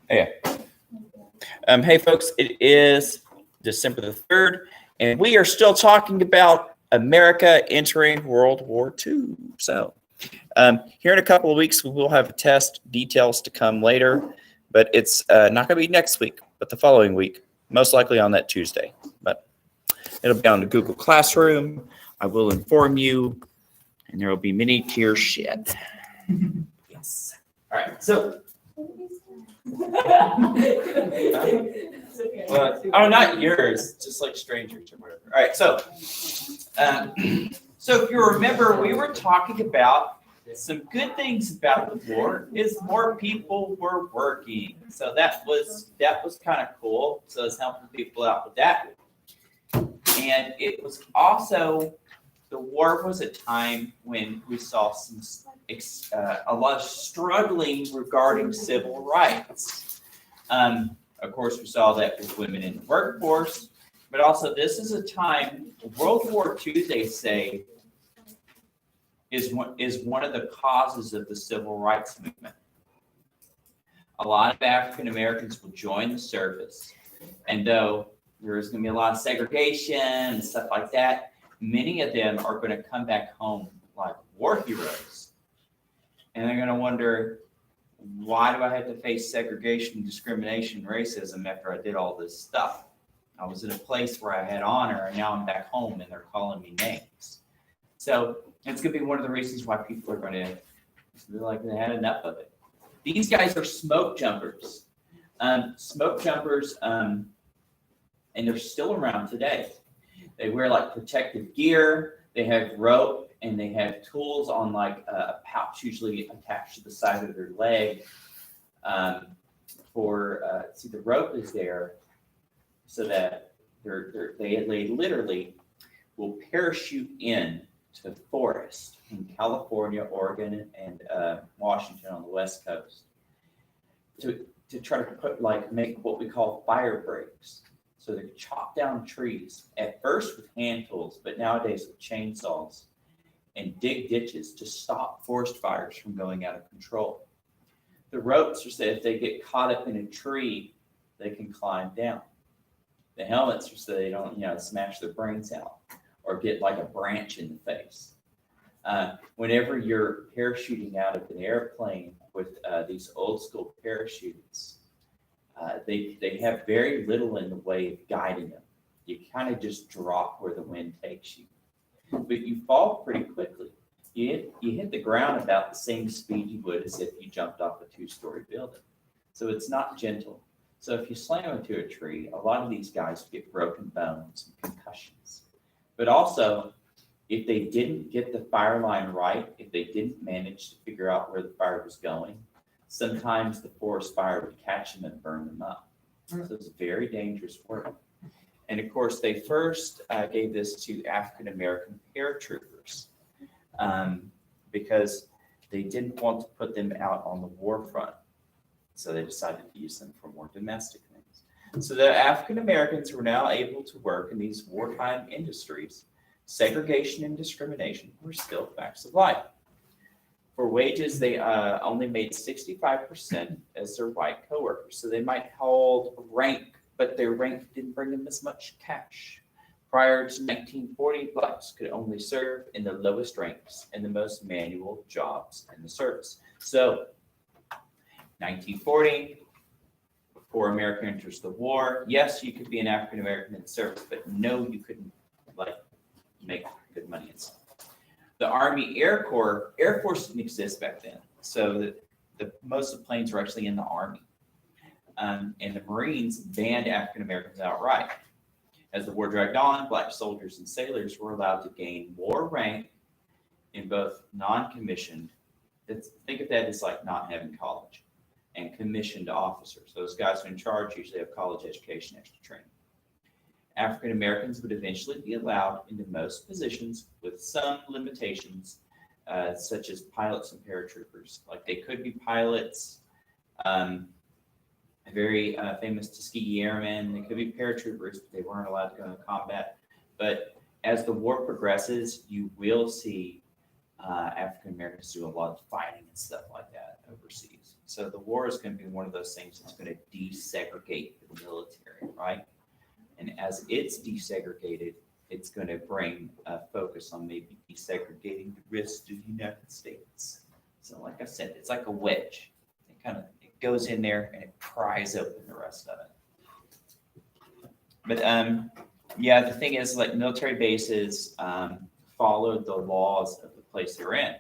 Yeah. Hey, folks, it is December the 3rd, and we are still talking about America entering World War II. So, here in a couple of weeks, we will have a test, details to come later, but it's not going to be next week, but the following week, most likely on that Tuesday. But it'll be on the Google Classroom. I will inform you, and there will be many tears shed. Yes. All right. So. Oh, not yours, just like strangers or whatever. All right, so if you remember, we were talking about some good things about the war is more people were working. So that was kind of cool. So it's helping people out with that. And it was also, the war was a time when we saw a lot of struggling regarding civil rights. Of course, we saw that with women in the workforce, but also this is a time, World War II, they say, is one of the causes of the civil rights movement. A lot of African Americans will join the service, and though there is going to be a lot of segregation and stuff like that, many of them are going to come back home like war heroes. And they're going to wonder, why do I have to face segregation, discrimination, racism after I did all this stuff? I was in a place where I had honor, and now I'm back home and they're calling me names. So it's going to be one of the reasons why people are going to feel like they had enough of it. These guys are smoke jumpers. And they're still around today. They wear like protective gear, they have rope, and they have tools on like a pouch usually attached to the side of their leg. See, the rope is there so that they literally will parachute in to forest in California, Oregon, and Washington on the West Coast to try to make what we call fire breaks. So they chop down trees at first with hand tools, but nowadays with chainsaws, and dig ditches to stop forest fires from going out of control. The ropes are so if they get caught up in a tree, they can climb down. The helmets are so they don't, smash their brains out or get like a branch in the face. Whenever you're parachuting out of an airplane with these old school parachutes, they have very little in the way of guiding them. You kind of just drop where the wind takes you. But you fall pretty quickly. You hit the ground about the same speed you would as if you jumped off a 2-story building. So it's not gentle. So if you slam into a tree, a lot of these guys get broken bones and concussions. But also, if they didn't get the fire line right, if they didn't manage to figure out where the fire was going, sometimes the forest fire would catch them and burn them up. So it's very dangerous work. And of course, they first gave this to African American paratroopers because they didn't want to put them out on the war front. So they decided to use them for more domestic things. So the African Americans were now able to work in these wartime industries. Segregation and discrimination were still facts of life. For wages, they only made 65% as their white coworkers. So they might hold rank, but their rank didn't bring them as much cash. Prior to 1940, blacks could only serve in the lowest ranks and the most manual jobs in the service. So 1940, before America enters the war, yes, you could be an African American in the service, but no, you couldn't make good money and stuff. The Army Air Force didn't exist back then. So most of the planes were actually in the Army. And the Marines banned African Americans outright. As the war dragged on, black soldiers and sailors were allowed to gain more rank in both non-commissioned, think of that as like not having college, and commissioned officers. Those guys who are in charge usually have college education, extra training. African Americans would eventually be allowed into most positions with some limitations, such as pilots and paratroopers. Like they could be pilots, very famous Tuskegee Airmen. They could be paratroopers, but they weren't allowed to go into combat. But as the war progresses, you will see African Americans do a lot of fighting and stuff like that overseas. So the war is going to be one of those things that's going to desegregate the military, right? And as it's desegregated, it's going to bring a focus on maybe desegregating the rest of the United States. So like I said, it's like a wedge. It goes in there and it pries open the rest of it. But yeah, the thing is, like, military bases follow the laws of the place they're in.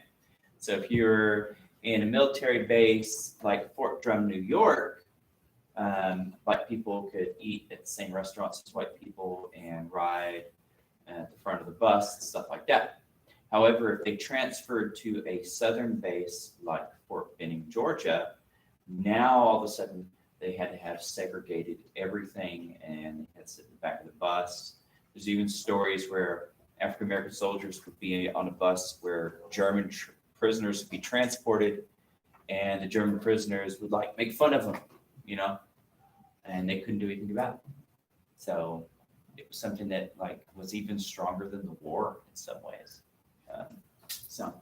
So if you're in a military base like Fort Drum, New York, black people could eat at the same restaurants as white people and ride at the front of the bus and stuff like that. However, if they transferred to a southern base like Fort Benning, Georgia, now all of a sudden they had to have segregated everything and they had to sit in the back of the bus. There's even stories where African American soldiers would be on a bus where German prisoners would be transported, and the German prisoners would like make fun of them, and they couldn't do anything about it. So it was something that like was even stronger than the war in some ways. So,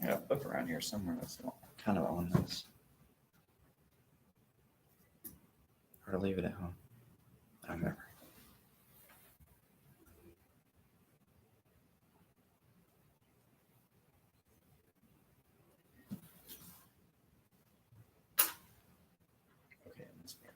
I got a book around here somewhere that's kind of on this. Or leave it at home. I don't remember. Okay, this way.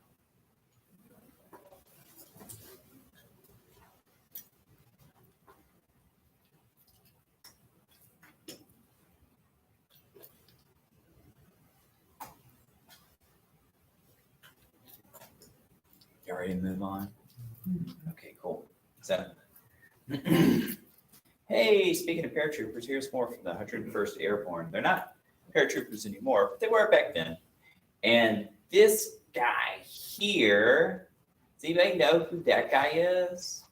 You ready to move on? Okay, cool. So, hey, speaking of paratroopers, here's more from the 101st Airborne. They're not paratroopers anymore, but they were back then. And this guy here, does anybody know who that guy is?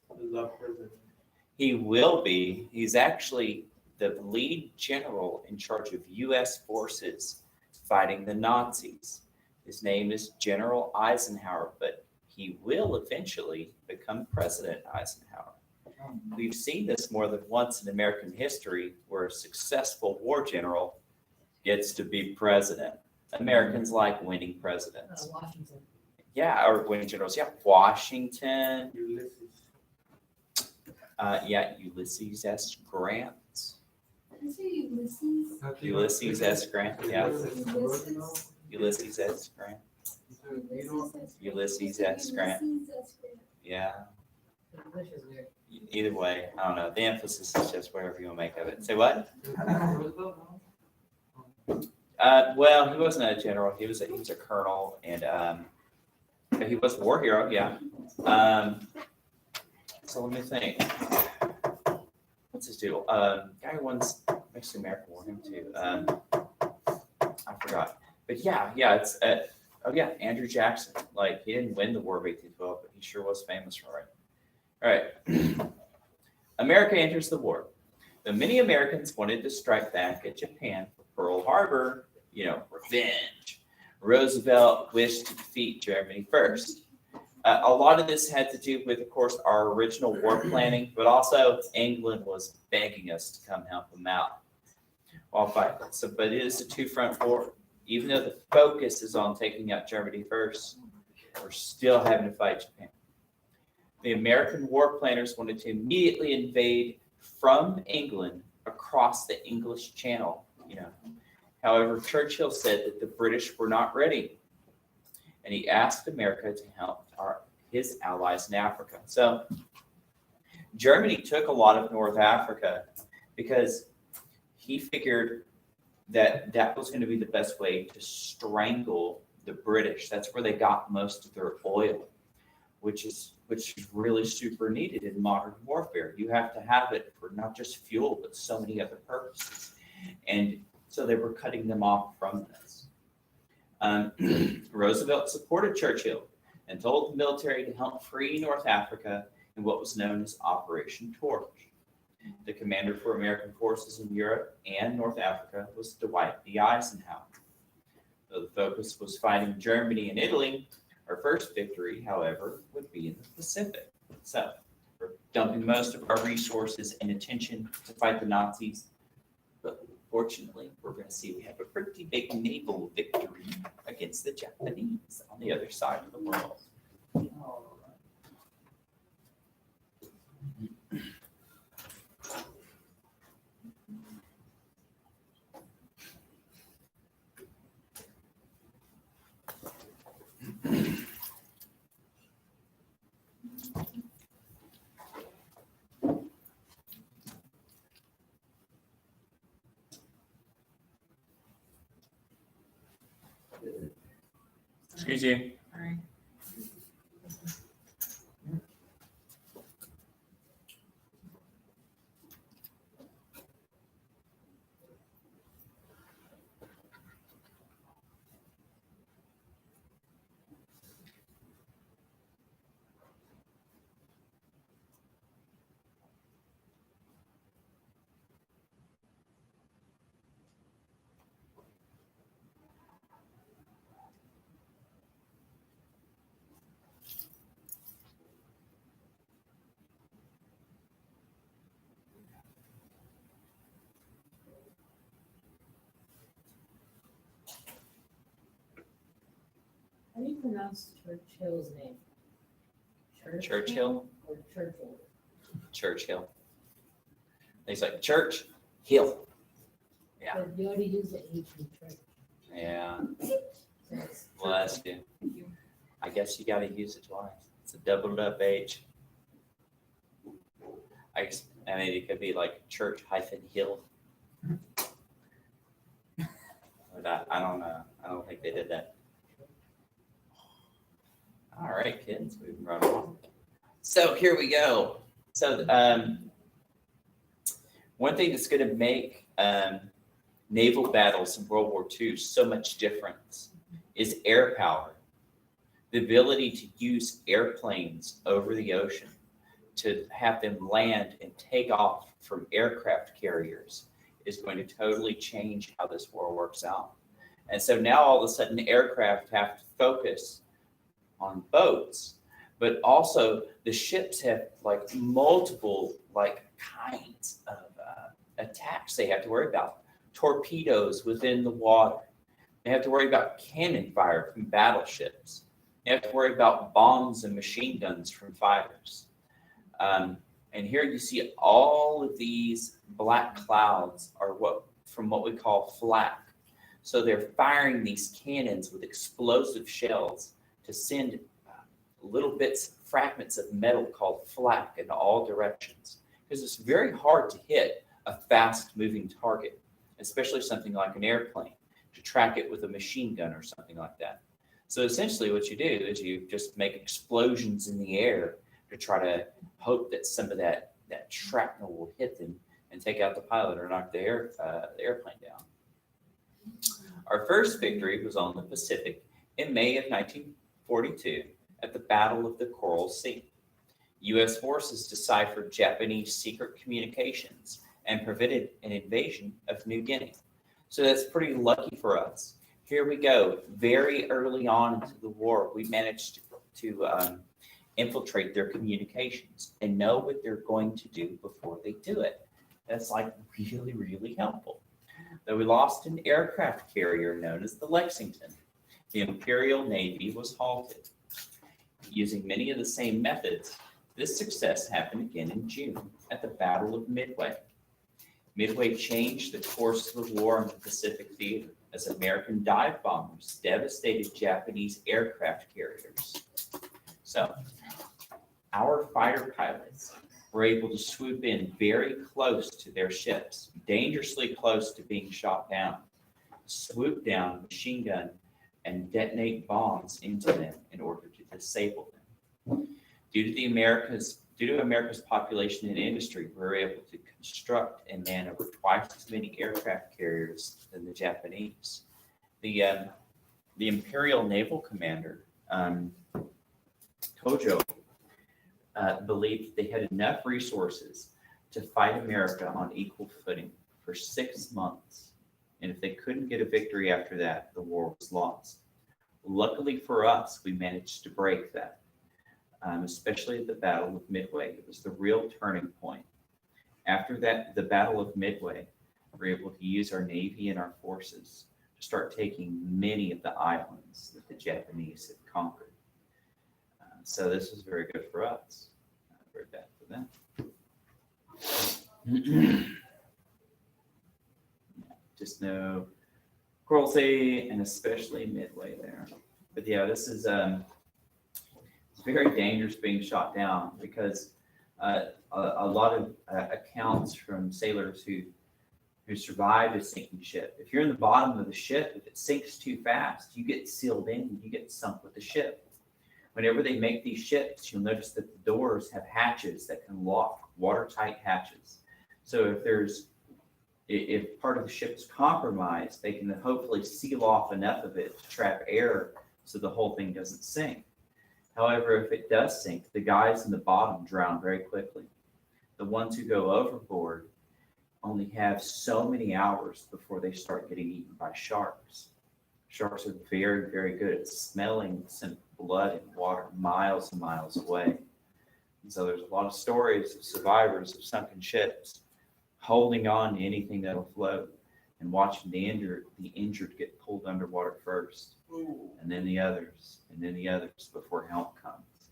He will be. He's actually the lead general in charge of U.S. forces fighting the Nazis. His name is General Eisenhower, but he will eventually become President Eisenhower. We've seen this more than once in American history where a successful war general gets to be president. Americans like winning presidents. Washington. Yeah, or winning generals. Yeah, Washington. Ulysses S. Grant. Is it Ulysses? Ulysses S. Grant. Yeah, Ulysses S. Grant. Ulysses S. Grant. Yeah. Either way, I don't know. The emphasis is just whatever you want to make of it. Say what? Well, he wasn't a general. He was a colonel, and he was a war hero. Yeah. So let me think. What's his deal? Guy who won Mexican American War, him too. I forgot. But yeah, it's Andrew Jackson. Like, he didn't win the War of 1812, but he sure was famous for it. All right. America enters the war. Though many Americans wanted to strike back at Japan for Pearl Harbor, revenge, Roosevelt wished to defeat Germany first. A lot of this had to do with, of course, our original war planning, but also England was begging us to come help them out while fighting. But it is a two-front war. Even though the focus is on taking out Germany first, we're still having to fight Japan. The American war planners wanted to immediately invade from England across the English Channel. However, Churchill said that the British were not ready, and he asked America to help his allies in Africa. So Germany took a lot of North Africa because he figured that was going to be the best way to strangle the British. That's where they got most of their oil, which is really super needed in modern warfare. You have to have it for not just fuel, but so many other purposes. And so they were cutting them off from this. Roosevelt supported Churchill and told the military to help free North Africa in what was known as Operation Torch. The commander for American forces in Europe and North Africa was Dwight D. Eisenhower. Though the focus was fighting Germany and Italy, Our first victory, however, would be in the Pacific. So we're dumping most of our resources and attention to fight the Nazis. But fortunately, we're going to see we have a pretty big naval victory against the Japanese on the other side of the world. Excuse you. Sorry. How do you pronounce Churchill's name? Churchill? Or Churchill? Churchill. He's like, Church, Hill. Yeah. But you already use the H in church. Yeah, So it's bless you. I guess you got to use it twice. It's a doubled up H. I mean, it could be like Church-Hill. But I don't know. I don't think they did that. All right, kids, we've run on. So here we go. So one thing that's going to make naval battles in World War II so much different is air power. The ability to use airplanes over the ocean, to have them land and take off from aircraft carriers is going to totally change how this war works out. And so now all of a sudden aircraft have to focus on boats, but also the ships have like multiple like kinds of attacks they have to worry about. Torpedoes within the water. They have to worry about cannon fire from battleships. They have to worry about bombs and machine guns from fighters. And here you see all of these black clouds are what we call flak. So they're firing these cannons with explosive shells to send little fragments of metal called flak in all directions. Because it's very hard to hit a fast moving target, especially something like an airplane, to track it with a machine gun or something like that. So essentially what you do is you just make explosions in the air to try to hope that some of that shrapnel will hit them and take out the pilot or knock the airplane down. Our first victory was on the Pacific in May of 1942 at the Battle of the Coral Sea. U.S. forces deciphered Japanese secret communications and prevented an invasion of New Guinea. So that's pretty lucky for us. Here we go. Very early on into the war, we managed to infiltrate their communications and know what they're going to do before they do it. That's like really, really helpful. Though we lost an aircraft carrier known as the Lexington, the Imperial Navy was halted. Using many of the same methods, this success happened again in June at the Battle of Midway. Midway changed the course of the war in the Pacific theater as American dive bombers devastated Japanese aircraft carriers. So, our fighter pilots were able to swoop in very close to their ships, dangerously close to being shot down, swoop down, machine gun, and detonate bombs into them in order to disable them. Due to America's population and industry, we were able to construct and man over twice as many aircraft carriers than the Japanese. The Imperial Naval Commander, Tojo, believed they had enough resources to fight America on equal footing for 6 months. And if they couldn't get a victory after that, the war was lost. Luckily for us, we managed to break that, especially at the Battle of Midway. It was the real turning point. After that, the Battle of Midway, we were able to use our Navy and our forces to start taking many of the islands that the Japanese had conquered. So this was very good for us, very bad for them. Just no cruelty, and especially Midway there. But yeah, this is it's very dangerous being shot down because a lot of accounts from sailors who survived a sinking ship. If you're in the bottom of the ship, if it sinks too fast, you get sealed in, you get sunk with the ship. Whenever they make these ships, you'll notice that the doors have hatches that can lock, watertight hatches. So if part of the ship is compromised, they can hopefully seal off enough of it to trap air so the whole thing doesn't sink. However, if it does sink, the guys in the bottom drown very quickly. The ones who go overboard only have so many hours before they start getting eaten by sharks. Sharks are very, very good at smelling some blood and water miles and miles away. And so there's a lot of stories of survivors of sunken ships holding on to anything that'll float and watching the injured get pulled underwater first, and then the others, before help comes.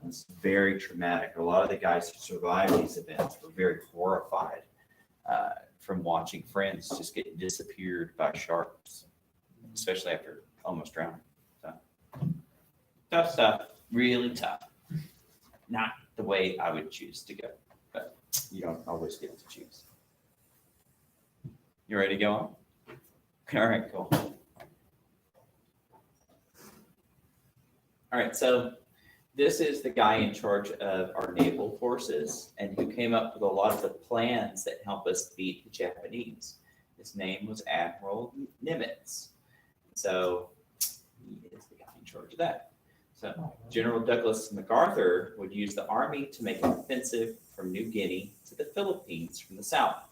And it's very traumatic. A lot of the guys who survived these events were very horrified from watching friends just get disappeared by sharks, especially after almost drowning. So tough stuff, really tough. Not the way I would choose to go, but you don't always get to choose. You ready to go on? All right, cool. All right, so this is the guy in charge of our naval forces and who came up with a lot of the plans that help us beat the Japanese. His name was Admiral Nimitz. So he is the guy in charge of that. So General Douglas MacArthur would use the army to make an offensive from New Guinea to the Philippines from the south.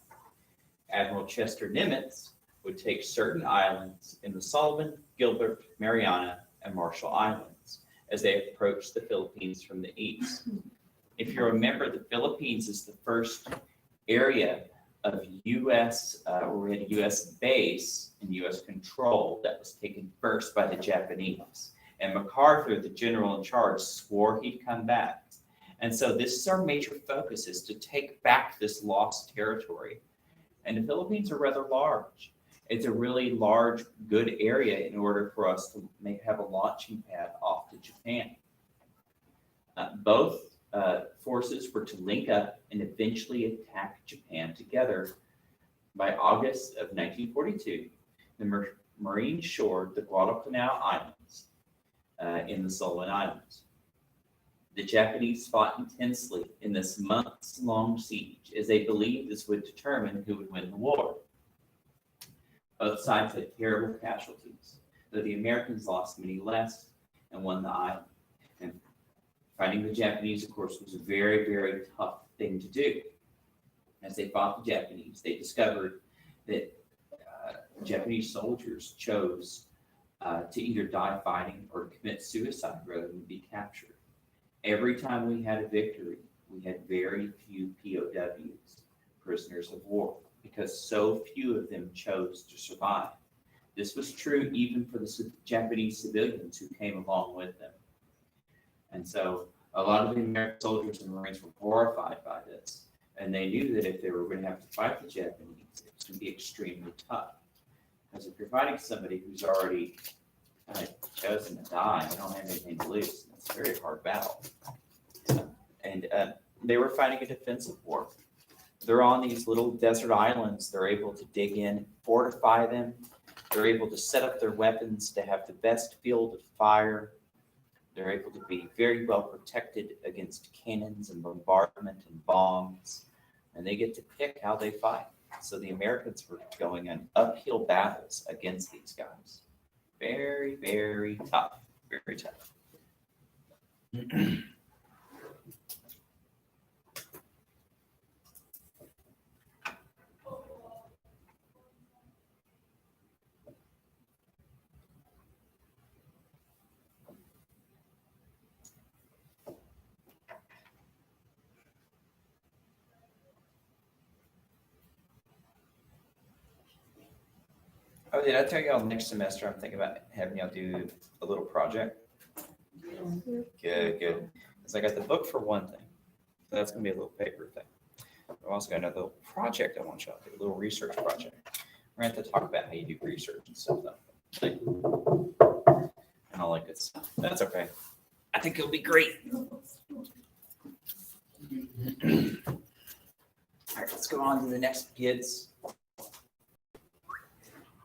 Admiral Chester Nimitz would take certain islands in the Solomon, Gilbert, Mariana, and Marshall Islands as they approached the Philippines from the east. If you remember, the Philippines is the first area of U.S. Where we had a U.S. base and U.S. control that was taken first by the Japanese. And MacArthur, the general in charge, swore he'd come back. And so this is our major focus, is to take back this lost territory. And the Philippines are rather large. It's a really large, good area in order for us to have a launching pad off to Japan. Both forces were to link up and eventually attack Japan together. By August of 1942, the Marines shored the Guadalcanal Islands in the Solomon Islands. The Japanese fought intensely in this months-long siege as they believed this would determine who would win the war. Both sides had terrible casualties, though the Americans lost many less and won the island. And fighting the Japanese, of course, was a very, very tough thing to do. As they fought the Japanese, they discovered that Japanese soldiers chose to either die fighting or commit suicide rather than be captured. Every time we had a victory, we had very few POWs, prisoners of war, because so few of them chose to survive. This was true even for the Japanese civilians who came along with them. And so a lot of the American soldiers and Marines were horrified by this. And they knew that if they were going to have to fight the Japanese, it was going to be extremely tough. Because if you're fighting somebody who's already kind of chosen to die, you don't have anything to lose. It's a very hard battle. And they were fighting a defensive war. They're on these little desert islands. They're able to dig in, fortify them. They're able to set up their weapons to have the best field of fire. They're able to be very well protected against cannons and bombardment and bombs. And they get to pick how they fight. So the Americans were going on uphill battles against these guys. Very, very tough. Very tough. Oh, did I tell y'all next semester I'm thinking about having y'all do a little project? Good, good. Because I got the book for one thing. So that's gonna be a little paper thing. I've also got another little project I want y'all to do, a little research project. We're gonna have to talk about how you do research and stuff though. And all that good stuff. That's okay. I think it'll be great. All right, let's go on to the next kids.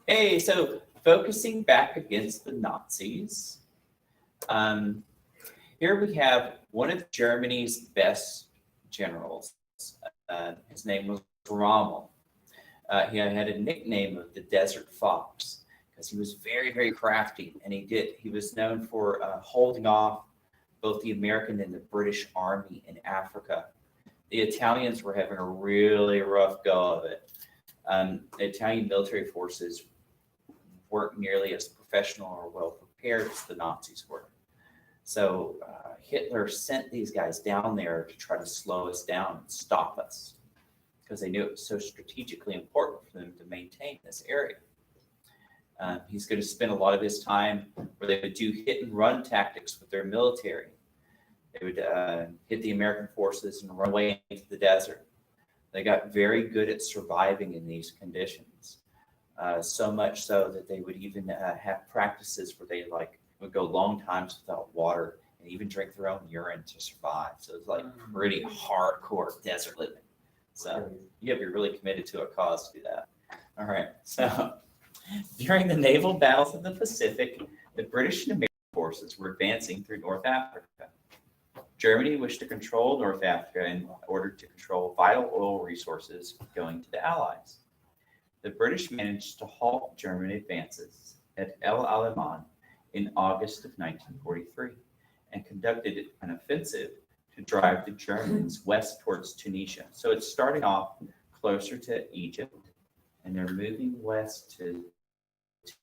Hey, so focusing back against the Nazis. Here we have one of Germany's best generals. His name was Rommel. He had a nickname of the Desert Fox because he was very, very crafty, and he was known for holding off both the American and the British Army in Africa. The Italians were having a really rough go of it. The Italian military forces weren't nearly as professional or well prepared as the Nazis were. So Hitler sent these guys down there to try to slow us down and stop us because they knew it was so strategically important for them to maintain this area. He's going to spend a lot of his time where they would do hit and run tactics with their military. They would hit the American forces and run away into the desert. They got very good at surviving in these conditions. So much so that they would even have practices where they would go long times without water and even drink their own urine to survive. So it's like pretty hardcore desert living. So you have to be really committed to a cause to do that. All right. So during the naval battles of the Pacific, the British and American forces were advancing through North Africa. Germany wished to control North Africa in order to control vital oil resources going to the Allies. The British managed to halt German advances at El Alamein in August of 1943 and conducted an offensive to drive the Germans west towards Tunisia. So it's starting off closer to Egypt, and they're moving west to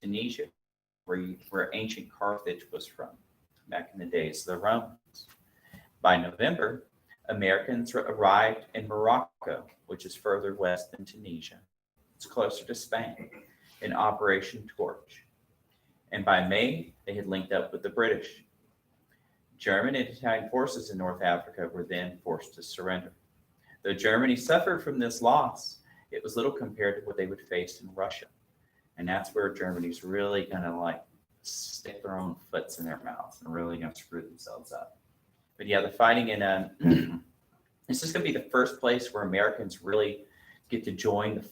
Tunisia, where ancient Carthage was from back in the days of the Romans. By November, Americans arrived in Morocco, which is further west than Tunisia. It's closer to Spain, in Operation Torch. And by May, they had linked up with the British. German and Italian forces in North Africa were then forced to surrender. Though Germany suffered from this loss, it was little compared to what they would face in Russia. And that's where Germany's really gonna stick their own foots in their mouths and really gonna screw themselves up. But yeah, the fighting in this is gonna be the first place where Americans really get to join the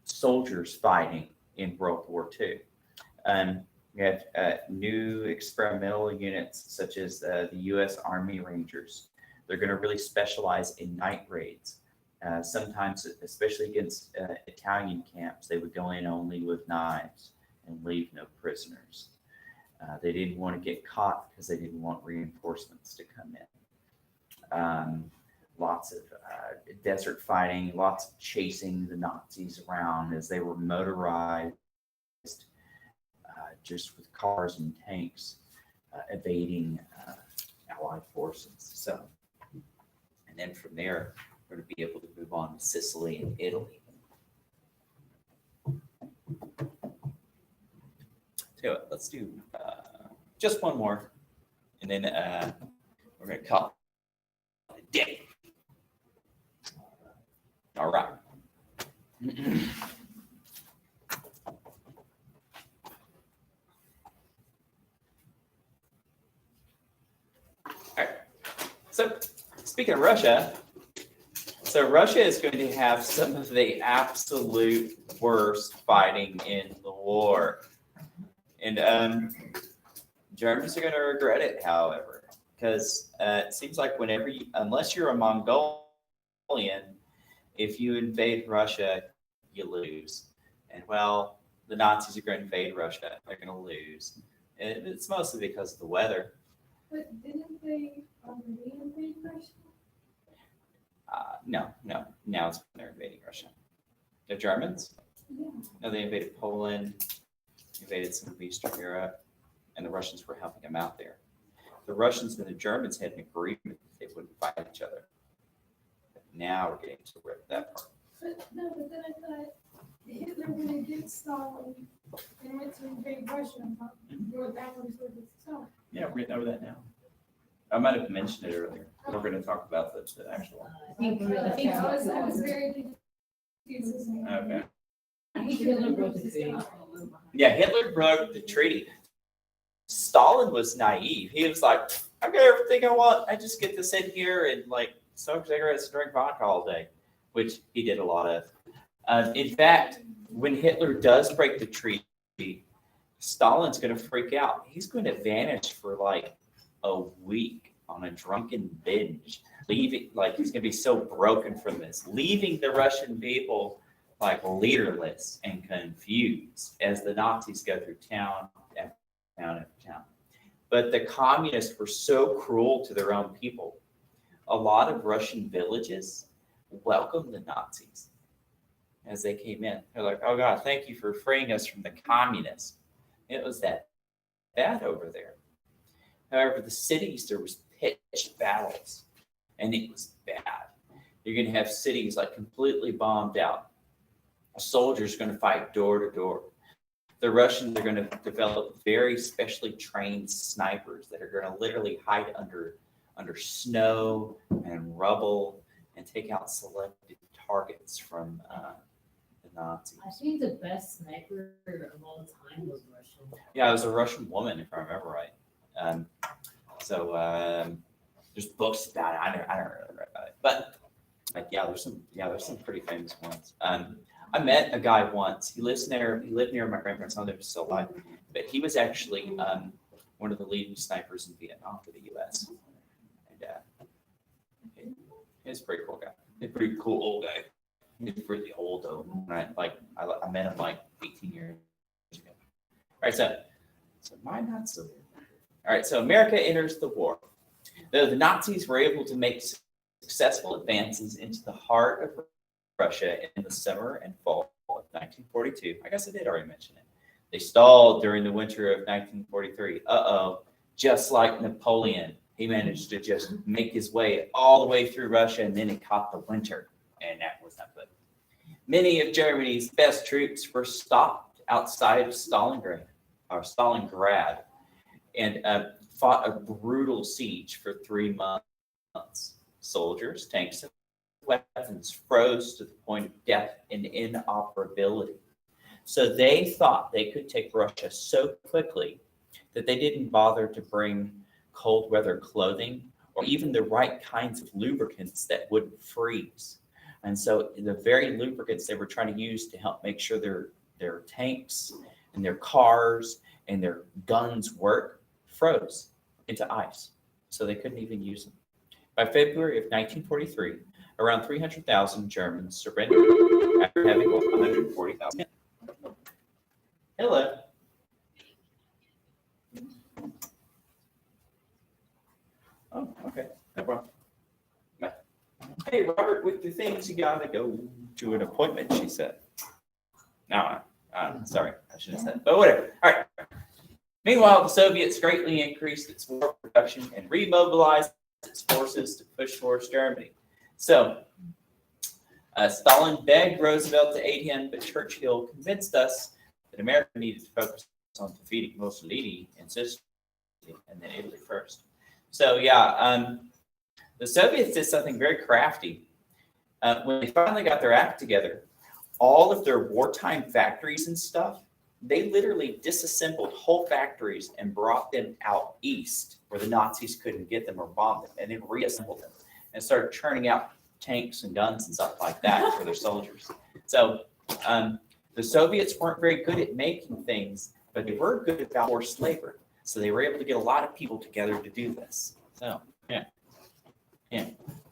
soldiers fighting in World War II. We have new experimental units such as the U.S. Army Rangers. They're going to really specialize in night raids. Sometimes, especially against Italian camps, they would go in only with knives and leave no prisoners. They didn't want to get caught because they didn't want reinforcements to come in. Lots of desert fighting, lots of chasing the Nazis around as they were motorized, just with cars and tanks, evading Allied forces. So, and then from there, we're going to be able to move on to Sicily and Italy. So let's do just one more, and then we're going to call it a day. All right. All right. So speaking of Russia, so Russia is going to have some of the absolute worst fighting in the war. And Germans are going to regret it, however, because it seems like unless you're a Mongolian, if you invade Russia, you lose. And well, the Nazis are going to invade Russia. They're going to lose. And it's mostly because of the weather. But didn't they already invade Russia? No. Now it's when they're invading Russia. The Germans? Yeah. No, they invaded Poland, invaded some of Eastern Europe, and the Russians were helping them out there. The Russians and the Germans had an agreement that they wouldn't fight each other. But now we're getting to that part. But no, but then I thought Hitler went against Stalin and went to invade Russia, but that was with itself. Yeah, we're getting over that now. I might have mentioned it earlier. We're gonna talk about the actual. I think I was very confused. Okay. Hitler broke the treaty. Yeah, Hitler broke the treaty. Stalin was naive. He was like, I got everything I want. I just get to sit here and like smoke cigarettes and drink vodka all day, which he did a lot of. In fact, when Hitler does break the treaty, Stalin's going to freak out. He's going to vanish for like a week on a drunken binge, leaving, like he's going to be so broken from this, leaving the Russian people like leaderless and confused as the Nazis go through town after town after town. But the communists were so cruel to their own people. A lot of Russian villages welcomed the Nazis as they came in. They're like, oh God, thank you for freeing us from the communists. It was that bad over there. However, the cities, there was pitched battles, and it was bad. You're going to have cities like completely bombed out. Soldiers are going to fight door to door. The Russians are going to develop very specially trained snipers that are going to literally hide under snow and rubble and take out selected targets from the Nazis. I think the best sniper of all time was Russian. Yeah, it was a Russian woman, if I remember right. There's books about it. I don't really read about it, but like there's some pretty famous ones. I met a guy once. He lived near my grandparents' home. They're still alive, but he was actually one of the leading snipers in Vietnam for the U.S. And he's a pretty cool guy. He's a pretty cool old guy. He's really old though. I met him like 18 years ago. All right, so mine not so. All right, so America enters the war. Though the Nazis were able to make successful advances into the heart of Russia in the summer and fall of 1942. I guess I did already mention it. They stalled during the winter of 1943. Just like Napoleon, he managed to just make his way all the way through Russia, and then he caught the winter, and that was not good. Many of Germany's best troops were stopped outside of Stalingrad, and fought a brutal siege for 3 months. Soldiers, tanks, and weapons froze to the point of death and inoperability. So they thought they could take Russia so quickly that they didn't bother to bring cold weather clothing or even the right kinds of lubricants that wouldn't freeze. And so the very lubricants they were trying to use to help make sure their tanks and their cars and their guns work froze into ice. So they couldn't even use them. By February of 1943, around 300,000 Germans surrendered after having lost 140,000. Hello. Oh, okay. No problem. Bye. Hey, Robert, with the things you gotta go to an appointment, she said. No, sorry, I should have said, but whatever. All right. Meanwhile, the Soviets greatly increased its war production and remobilized its forces to push towards Germany. So, Stalin begged Roosevelt to aid him, but Churchill convinced us that America needed to focus on defeating Mussolini and Sicily, and then Italy first. So, the Soviets did something very crafty. When they finally got their act together, all of their wartime factories and stuff, they literally disassembled whole factories and brought them out east where the Nazis couldn't get them or bomb them, and then reassembled them and started churning out tanks and guns and stuff like that for their soldiers. So the Soviets weren't very good at making things, but they were good about forced labor. So they were able to get a lot of people together to do this. So, yeah,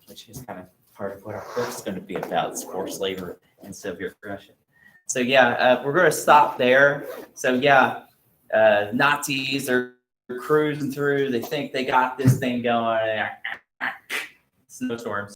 which is kind of part of what our book's going to be about, is forced labor in Soviet Russia. So, we're going to stop there. So, Nazis are cruising through. They think they got this thing going. Snowstorms.